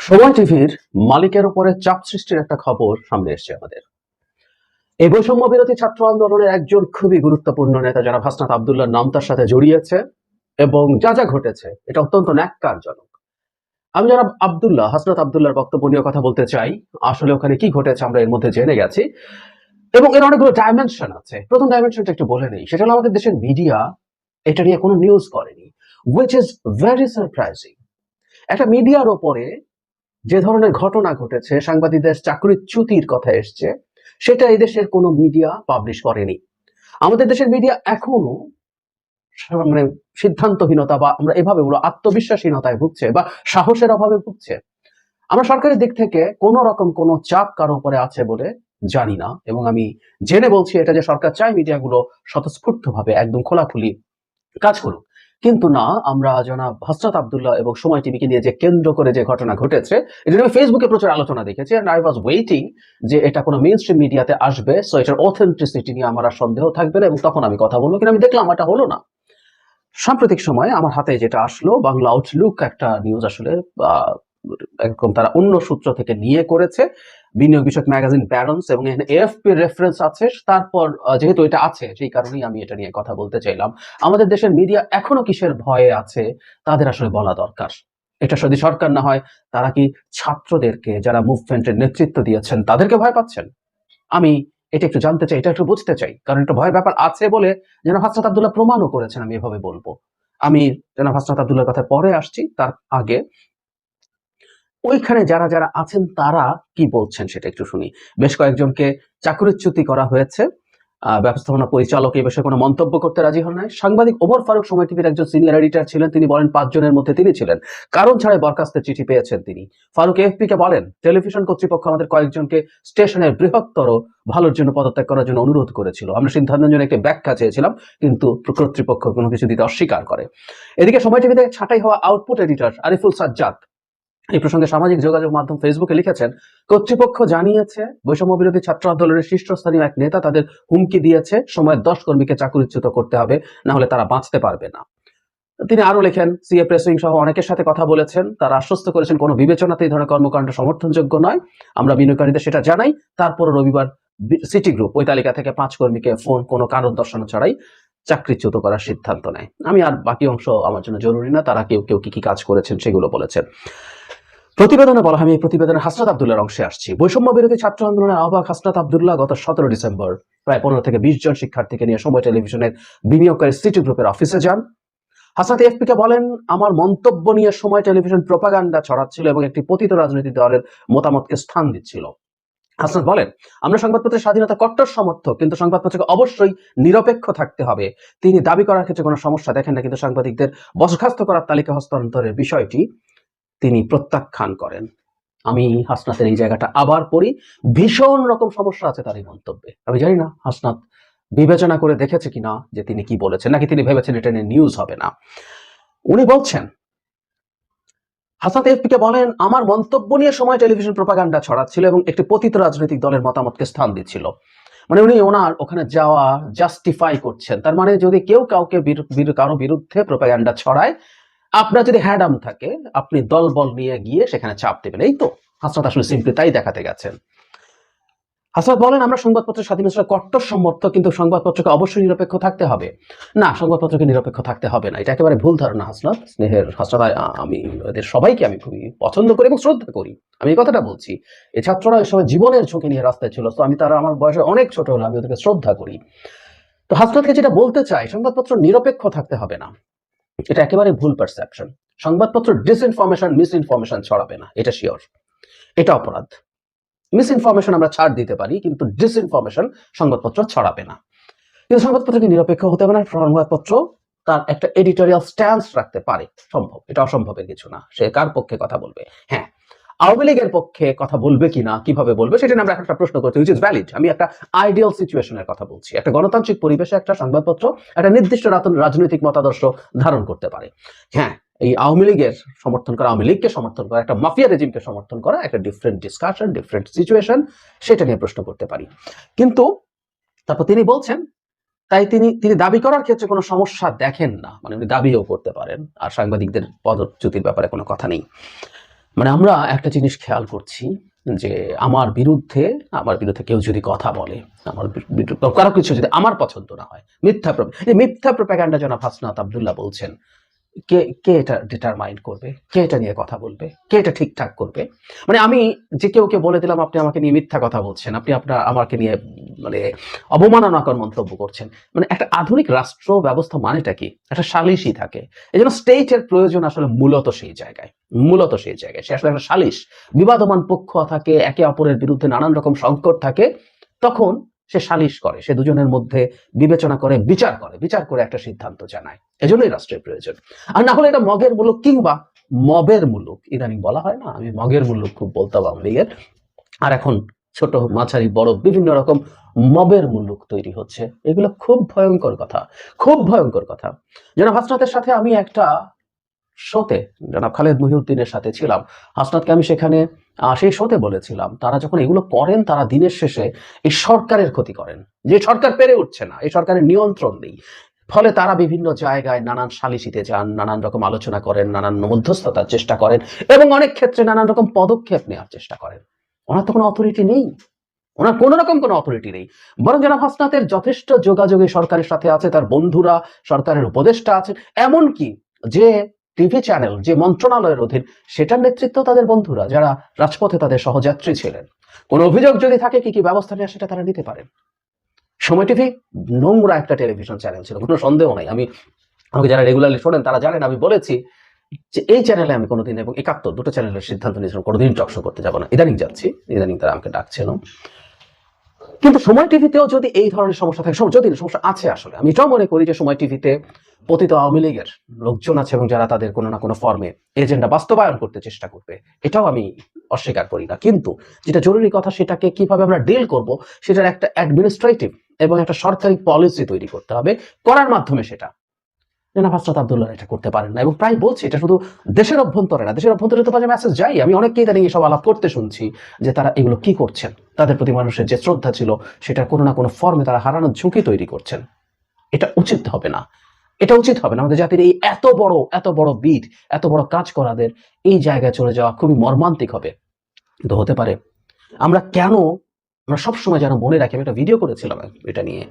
সময় টিভির মালিকের উপরে চাপ সৃষ্টির একটা খবর সামনে এসেছে আমাদের। এই বৈষম্য বিরোধী ছাত্র আন্দোলনের একজন খুবই গুরুত্বপূর্ণ নেতা যারা হাসনাত আব্দুল্লাহর নাম তার সাথে জড়িয়েছে এবং যা যা ঘটেছে এটা অত্যন্ত ন্যাক্কারজনক। আমি যারা হাসনাত আব্দুল্লাহর বক্তব্য নিয়ে কথা বলতে চাই। আসলে ওখানে কি ঘটেছে আমরা এর মধ্যে জেনে গেছি এবং এর অনেকগুলো ডাইমেনশন আছে। প্রথম ডাইমেনশনটা একটু বলে নেই, সেটা হলো আমাদের দেশের মিডিয়া এটা নিয়ে কোনো নিউজ করেনি, হুইচ ইজ ভেরি সারপ্রাইজিং। একটা মিডিয়ার ওপরে যে ধরনের ঘটনা ঘটেছে, সাংবাদিকদের চাকরিচ্যুতির কথা এসছে, সেটা এই দেশের কোনো মিডিয়া পাবলিশ করেনি। আমাদের দেশের মিডিয়া এখনো মানে সিদ্ধান্তহীনতা বা আমরা এভাবে বলবো আত্মবিশ্বাসহীনতায় ভুগছে বা সাহসের অভাবে ভুগছে। আমরা সরকারের দিক থেকে কোনো রকম কোনো চাপ কারো উপরে আছে বলে জানি না, এবং আমি জেনে বলছি এটা যে সরকার চায় মিডিয়াগুলো স্বতঃস্ফূর্তভাবে একদম খোলাখুলি কাজ করুক, কিন্তু না, আমরা জনাব হাসনাত আব্দুল্লাহ এবং সময় টিভিকে নিয়ে যে কেন্দ্র করে যে ঘটনা ঘটেছে এটা আমি ফেসবুকে প্রচুর আলোচনা দেখেছি, এন্ড আই ওয়াজ ওয়েটিং যে এটা কোনো মেইন স্ট্রিম মিডিয়াতে আসবে, সো এটার অথেন্টিসিটি নিয়ে আমার আর সন্দেহ থাকবে না এবং তখন আমি কথা বলবো, কিন্তু আমি দেখলাম এটা হলো না। সাম্প্রতিক সময়ে আমার হাতে যেটা আসলো, বাংলা আউটলুক একটা নিউজ, আসলে একদম তারা অন্য সূত্র থেকে নিয়ে করেছে, বিনিয়োগ বিষয়ক ম্যাগাজিন ব্যারন্স, এবং এএফপি রেফারেন্স আছে। তারপর যেহেতু এটা আছে সেই কারণেই আমি এটা নিয়ে কথা বলতে চাইলাম। আমাদের দেশের মিডিয়া এখনো কিসের ভয়ে আছে তাদের আসলে বলা দরকার। এটা যদি সরকার না হয়, তারা কি ছাত্রদেরকে যারা মুভমেন্টের নেতৃত্ব দিয়েছেন তাদেরকে ভয় পাচ্ছেন? আমি এটা একটু জানতে চাই, এটা একটু বুঝতে চাই, কারণ এটা ভয়ের ব্যাপার আছে বলে যেন হাসনাত আব্দুল্লাহ প্রমাণও করেছেন, আমি এভাবে বলবো। আমি যেন হাসনাত আব্দুল্লাহর কথা পরে আসছি, তার আগে ওইখানে যারা যারা আছেন তারা কি বলছেন সেটা একটু শুনি। বেশ কয়েকজনকে চাকরিচ্যুতি করা হয়েছে। ব্যবস্থাপনা পরিচালক এই বিষয়ে কোনো মন্তব্য করতে রাজি হন নাই। সাংবাদিক ওমর ফারুক সময় টিভির একজন সিনিয়র এডিটর ছিলেন, তিনি বলেন 5 জনের মধ্যে তিনি ছিলেন, কারণ ছাড়াই বরখাস্তের চিঠি পেয়েছেন তিনি। ফারুক এএফপি কে বলেন, টেলিভিশন কর্তৃপক্ষ আমাদের কয়েকজনকে স্টেশনের বৃহত্তর ভালোর জন্য পদত্যাগ করার জন্য অনুরোধ করেছিল, আমরা সিদ্ধান্তের জন্য একটি ব্যাখ্যা চেয়েছিলাম, কিন্তু কর্তৃপক্ষ কোনো কিছু দিতে অস্বীকার করে। এদিকে সময় টিভিতে ছাঁটাই হওয়া আউটপুট এডিটর আরিফুল সাজ্জাদ এই প্রসঙ্গে সামাজিক যোগাযোগ মাধ্যম ফেসবুকে লিখেছেন, কর্তৃপক্ষ জানিয়েছে বৈষম্য বিরোধী ছাত্র আন্দোলনের শীর্ষস্থানীয় এক নেতা তাদের হুমকি দিয়েছে সময়ের 10 কর্মীকে চাকরিচ্যুত করতে হবে, না হলে তারা বাঁচতে পারবে না। তিনি আরো লেখেন, সিএ প্রেসিং সহ অনেকের সাথে কথা বলেছেন, তারা আশ্বস্ত করেছেন কোনো বিবেচনাতে এই ধরনের কর্মকাণ্ড সমর্থনযোগ্য নয়, আমরা বিনিয়োগকারীদের সেটা জানাই। তারপর রবিবার সিটি গ্রুপ ওই তালিকা থেকে 5 কর্মীকে ফোন কোনো কারণ দর্শানো ছাড়াই চাকরিচ্যুত করার সিদ্ধান্ত নেয়। আমি আর বাকি অংশ আমার জন্য জরুরি না, তারা কেউ কেউ কি কাজ করেছেন সেগুলো বলেছেন। প্রতিবেদনে বলা হয়, এই প্রতিবেদনে হাসনাত আব্দুল্লাহর অংশে আসছি। বৈষম্য বিরোধী ছাত্র আন্দোলনের আহ্বায়ক হাসনাত আব্দুল্লাহ গত 17 ডিসেম্বর প্রায় 15 থেকে 20 জন শিক্ষার্থীকে নিয়ে সময় টেলিভিশনের বিনিয়োগকারী সিটি গ্রুপের অফিসে যান। হাসনাত এফপি কে বলেন, আমার মন্তব্য নিয়ে সময় টেলিভিশন প্রোপাগান্ডা ছড়াচ্ছিল এবং একটি পতিত রাজনৈতিক দলের মতামতকে স্থান দিচ্ছিল। হাসনাত বলেন, আমরা সংবাদপত্রের স্বাধীনতা কট্টর সমর্থক, কিন্তু সংবাদপত্রকে অবশ্যই নিরপেক্ষ থাকতে হবে। তিনি দাবি করার ক্ষেত্রে কোনো সমস্যা দেখেন না, কিন্তু সাংবাদিকদের বরখাস্ত করার তালিকা হস্তান্তরের বিষয়টি তিনি প্রত্যাখ্যান করেন। আমি হাসনাতের এই জায়গাটা আবার পড়ি, ভীষণ রকম সমস্যা আছে তার এই মন্তব্যে। আমি জানি না হাসনাত বিবেচনা করে দেখেছে কিনা যে তিনি কি বলেছেন, নাকি তিনি ভেবেছেন এটা নিয়ে নিউজ হবে না। উনি বলছেন, হাসনাত এফপি কে বলেন, আমার মন্তব্য নিয়ে সময় টেলিভিশন প্রোপাগান্ডা ছড়াচ্ছিল এবং একটি পতিত রাজনৈতিক দলের মতামতকে স্থান দিচ্ছিল। মানে উনি ওনার ওখানে যাওয়া জাস্টিফাই করছেন। তার মানে যদি কেউ কাউকে কারো বিরুদ্ধে প্রোপাগান্ডা ছড়ায়, আপনার যদি হ্যাডাম থাকে, আপনি দলবল নিয়ে গিয়ে সেখানে চাপ দেবেন। এই তো হাসনাত আসলে সিম্পলি তাই দেখাতে গেছেন। হাসনাত বলেন, আমরা সংবাদপত্রের স্বাধীনতার কট্টর সমর্থক, কিন্তু সংবাদপত্রকে অবশ্যই নিরপেক্ষ থাকতে হবে। না, সংবাদপত্রকে নিরপেক্ষ থাকতে হবে না, এটা একেবারে ভুল ধারণা হাসনাত। স্নেহের হাসনাত, আমি এদের সবাইকে আমি খুবই পছন্দ করি এবং শ্রদ্ধা করি। আমি এই কথাটা বলছি, এই ছাত্ররা এই সময় জীবনের ঝুঁকি নিয়ে রাস্তায় ছিল, তো আমি তারা আমার বয়সে অনেক ছোট হলো, আমি ওদেরকে শ্রদ্ধা করি। তো হাসনাতকে যেটা বলতে চাই, সংবাদপত্র নিরপেক্ষ থাকতে হবে না, এটা একেবারে ভুল পারসেপশন। সংবাদপত্র ডিসইনফরমেশন মিসইনফরমেশন ছড়াবে না, এটা শিওর, এটা অপরাধ। মিসইনফরমেশন আমরা ছাড় দিতে পারি, কিন্তু ডিসইনফরমেশন সংবাদপত্র ছড়াবে না। কিন্তু সংবাদপত্রকে নিরপেক্ষ হতে হবে না। সংবাদপত্র তার একটা এডিটোরিয়াল স্ট্যান্স রাখতে পারে, সম্ভব, এটা অসম্ভবের কিছু না। সে কার পক্ষে কথা বলবে? হ্যাঁ, আওয়ামী লীগের পক্ষে কথা বলবে কিনা, কিভাবে বলবে, সেটা নিয়ে আমরা একটা প্রশ্ন করছি, হুইচ ইজ ভ্যালিড। আমি একটা আইডিয়াল সিচুয়েশনের কথা বলছি। একটা গণতান্ত্রিক পরিবেশে একটা সংবাদপত্র একটা নির্দিষ্ট রাজনৈতিক মতাদর্শ ধারণ করতে পারে। হ্যাঁ, এই আওয়ামী লীগের সমর্থন করা, আওয়ামী লীগকে সমর্থন করা, একটা মাফিয়া রেজিমকে সমর্থন করা একটা ডিফারেন্ট ডিসকাশন, ডিফারেন্ট সিচুয়েশন, সেটা নিয়ে প্রশ্ন করতে পারি। কিন্তু তারপর তিনি বলছেন, তাই তিনি দাবি করার ক্ষেত্রে কোনো সমস্যা দেখেন না, মানে উনি দাবিও করতে পারেন, আর সাংবাদিকদের পদচ্যুতির ব্যাপারে কোনো কথা নেই। মানে আমরা একটা জিনিস খেয়াল করছি যে আমার বিরুদ্ধে কেউ যদি কথা বলে, আমার বিরুদ্ধে কারো কিছু যদি আমার পছন্দ না হয়, মিথ্যা প্রোপাগান্ডা জনাব হাসনাত আব্দুল্লাহ বলছেন, কে কে এটা ডিটারমাইন করবে, কে এটা নিয়ে কথা বলবে, কে এটা ঠিকঠাক করবে? মানে আমি যে কেউকে বলে দিলাম আপনি আমাকে নিয়ে মিথ্যা কথা বলছেন, আপনি আমাকে নিয়ে মানে অবমাননাকর মন্তব্য করছেন। মানে একটা আধুনিক রাষ্ট্র ব্যবস্থা মানেটা কি? একটা সালিশই থাকে। এই জন্য স্টেটের প্রয়োজন আসলে মূলত সেই জায়গায় সে আসলে একটা সালিশ, বিবাদমান পক্ষ থাকে, একে অপরের বিরুদ্ধে নানান রকম সংকট থাকে, তখন সে সালিশ করে, সে দুজনের মধ্যে বিবেচনা করে, বিচার করে একটা সিদ্ধান্ত জানায়। এজন্যই রাষ্ট্রের প্রয়োজন। আর না হলে এটা মগের মুলুক কিংবা মবের মুলুক, ইদানিং বলা হয় না, আমি মগের মুলুক খুব বলতাম আওয়ামী লীগের, আর এখন ছোট মাঝারি বড় বিভিন্ন রকম মবের মুলুক তৈরি হচ্ছে। এগুলো খুব ভয়ঙ্কর কথা, খুব ভয়ঙ্কর কথা। জনাব হাসনাতের সাথে আমি একটা শোতে, জনাব খালেদ মহিউদ্দিনের সাথে ছিলাম। হাসনাতকে আমি সেখানে সেই শোতে বলেছিলাম, তারা যখন এগুলো করেন তারা দিনের শেষে এই সরকারের ক্ষতি করেন। যে সরকার পেরে উঠছে না, এই সরকারের নিয়ন্ত্রণ নেই, ফলে তারা বিভিন্ন জায়গায় নানান সালিসিতে যান, নানান রকম আলোচনা করেন, নানান মধ্যস্থতার চেষ্টা করেন এবং অনেক ক্ষেত্রে নানান রকম পদক্ষেপ নেওয়ার চেষ্টা করেন। ওনার তো কোনো অথরিটি নেই, ওনার কোন রকম কোনো অথরিটি নেই। বরং জনাব হাসনাতের যথেষ্ট যোগাযোগ এই সরকারের সাথে আছে, তার বন্ধুরা সরকারের উপদেষ্টা আছেন, এমনকি যে টিভি চ্যানেল, যে মন্ত্রণালয়ের অধীন, সেটার নেতৃত্ব তাদের বন্ধুরা, যারা রাজপথে তাদের সহযাত্রী ছিলেন। কোনো অভিযোগ যদি থাকে কি কি ব্যবস্থা নেওয়া সেটা তারা নিতে পারেন। সময় টিভি নোংরা একটা টেলিভিশন চ্যানেল ছিল, কোনো সন্দেহ নাই। আমাকে যারা রেগুলারলি শোনেন তারা জানেন আমি বলেছি যে এই চ্যানেলে আমি কোনোদিন, এবং ৭১ দুটো চ্যানেলের সিদ্ধান্ত নিয়েছিলাম কোনোদিন টকশো করতে যাবো না। ইদানিং তারা আমাকে ডাকছেন। কিন্তু সময় টিভিতেও যদি এই ধরনের সমস্যা থাকে, যদি সমস্যা আছে, আসলে আমি এটাও মনে করি যে সময় টিভিতে পতিত আওয়ামী লীগের লোকজন আছে এবং যারা তাদের কোনো না কোনো ফর্মে এজেন্ডা বাস্তবায়ন করতে চেষ্টা করবে, এটাও আমি অস্বীকার করি না। কিন্তু যেটা জরুরি কথা, সেটাকে কিভাবে আমরা ডিল করব, সেটার একটা অ্যাডমিনিস্ট্রেটিভ এবং একটা সরকারি পলিসি তৈরি করতে হবে, করার মাধ্যমে সেটা জনাব হাসনাত আব্দুল্লাহ এটা করতে পারেন না। এবং প্রায় বলছি, এটা শুধু দেশের অভ্যন্তরে না, দেশের অভ্যন্তরে তো বাজে মেসেজ যাই। আমি অনেককেই ইদানিং এসব আলাপ করতে শুনছি যে তারা এগুলো কি করছেন, তাদের প্রতি মানুষের যে শ্রদ্ধা ছিল সেটা কোনো না কোনো ফর্মে তারা হারানোর ঝুঁকি তৈরি করছেন। এটা উচিত হবে না, এটা উচিত হবে না। আমাদের জাতির এই এত বড় বীর, এত বড় কাজ করাদের এই জায়গায় চলে যাওয়া খুবই মর্মান্তিক হবে। কিন্তু হতে পারে আমরা সবসময় যেন মনে রাখি, আমি একটা ভিডিও করেছিলাম এটা নিয়ে,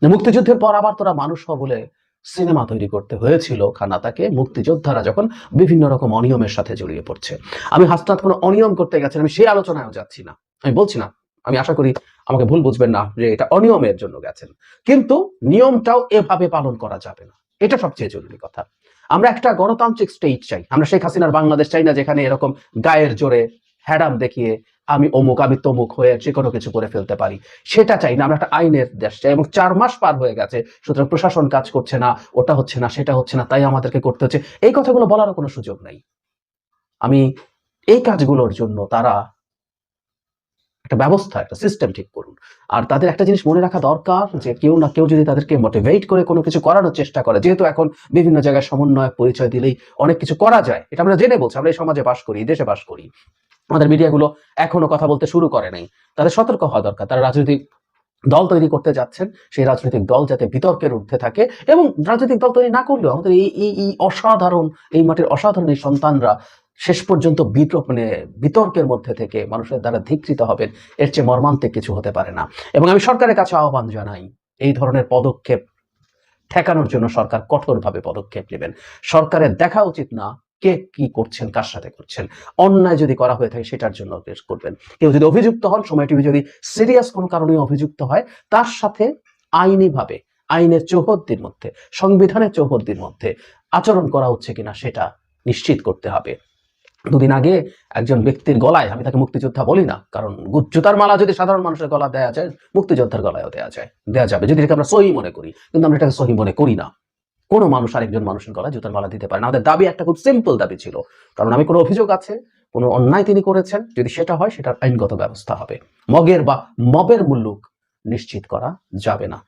মুক্তিযুদ্ধের পর আবার তোরা মানুষ হ বলে সিনেমা তৈরি করতে হয়েছিল খানাতাকে, মুক্তিযোদ্ধারা যখন বিভিন্ন রকম অনিয়মের সাথে জড়িয়ে পড়ছে। আমি হাসনাত কোনো অনিয়ম করতে গেছেন, আমি সেই আলোচনায়ও যাচ্ছি না, আমি বলছি না, আমি আশা করি আমাকে ভুল বুঝবেন না যে এটা অনিয়মের জন্য গেছেন, কিন্তু নিয়মটাও এভাবে পালন করা যাবে না, এটা সবচেয়ে জরুরি কথা। আমরা একটা গণতান্ত্রিক স্টেট চাই, আমরা শেখ হাসিনার বাংলাদেশ চাই না, যেখানে এরকম গায়ের জোরে হ্যাডাম দেখিয়ে আমি অমুক আমি তমুক হয়ে যে কোনো কিছু করে ফেলতে পারি, সেটা চাই না। আমরা একটা আইনের দেশ চাই, এবং 4 মাস পার হয়ে গেছে, সুতরাং প্রশাসন কাজ করছে না, ওটা হচ্ছে না, সেটা হচ্ছে না, তাই আমাদেরকে করতে হচ্ছে, এই কথাগুলো বলারও কোনো সুযোগ নাই। আমি এই কাজগুলোর জন্য তারা একটা ব্যবস্থা, একটা সিস্টেম ঠিক করুন। আর তাদের একটা জিনিস মনে রাখা দরকার যে কেউ না কেউ যদি তাদেরকে মোটিভেট করে কোনো কিছু করানোর চেষ্টা করে, যেহেতু এখন বিভিন্ন জায়গায় সমন্বয় পরিচয় দিলেই অনেক কিছু করা যায়, এটা আমরা জেনে বলছি, আমরা এই সমাজে বাস করি, দেশে বাস করি, আমাদের মিডিয়াগুলো এখনো কথা বলতে শুরু করে নাই। তাদের সতর্ক হওয়া দরকার। তারা রাজনৈতিক দল তৈরি করতে যাচ্ছেন, সেই রাজনৈতিক দল যাতে বিতর্কের ঊর্ধ্বে থাকে, এবং রাজনৈতিক দল তৈরি না করলেও আমাদের এই অসাধারণ, এই মাটির অসাধারণ এই সন্তানরা শেষ পর্যন্ত বিতর্কের মধ্যে থেকে মানুষের দ্বারা ধিকৃত হবেন, এর চেয়ে মর্মান্তিক কিছু হতে পারে না। এবং আমি সরকারের কাছে আহ্বান জানাই, এই ধরনের পদক্ষেপ ঠেকানোর জন্য সরকার কঠোরভাবে পদক্ষেপ নেবেন। সরকারের দেখা উচিত না কে কি করছেন, কার সাথে করছেন, অন্যায় যদি করা হয়ে থাকে সেটার জন্য কেস করবেন। কেউ যদি অভিযুক্ত হন, সময় টিভি যদি সিরিয়াস কোনো কারণে অভিযুক্ত হয়, তার সাথে আইনিভাবে, আইনের চৌহদ্দির মধ্যে, সংবিধানের চৌহদ্দির মধ্যে আচরণ করা হচ্ছে কিনা সেটা নিশ্চিত করতে হবে। দুদিন আগে একজন ব্যক্তির গলায়, আমি তাকে মুক্তিযোদ্ধা বলি না, কারণ জুতার মালা যদি সাধারণ মানুষের গলা দেওয়া যায়, মুক্তিযোদ্ধার গলায়ও দেওয়া যাবে যদি এটাকে আমরা সহি মনে করি, কিন্তু আমরা এটাকে সহি মনে করি না। কোনো মানুষ আরেকজন মানুষের গলায় জুতার মালা দিতে পারে না। আমাদের দাবি একটা খুব সিম্পল দাবি ছিল, কারণ আমি কোনো অভিযোগ আছে, কোনো অন্যায় তিনি করেছেন, যদি সেটা হয় সেটার আইনগত ব্যবস্থা হবে। মবের মুল্লুক নিশ্চিত করা যাবে না।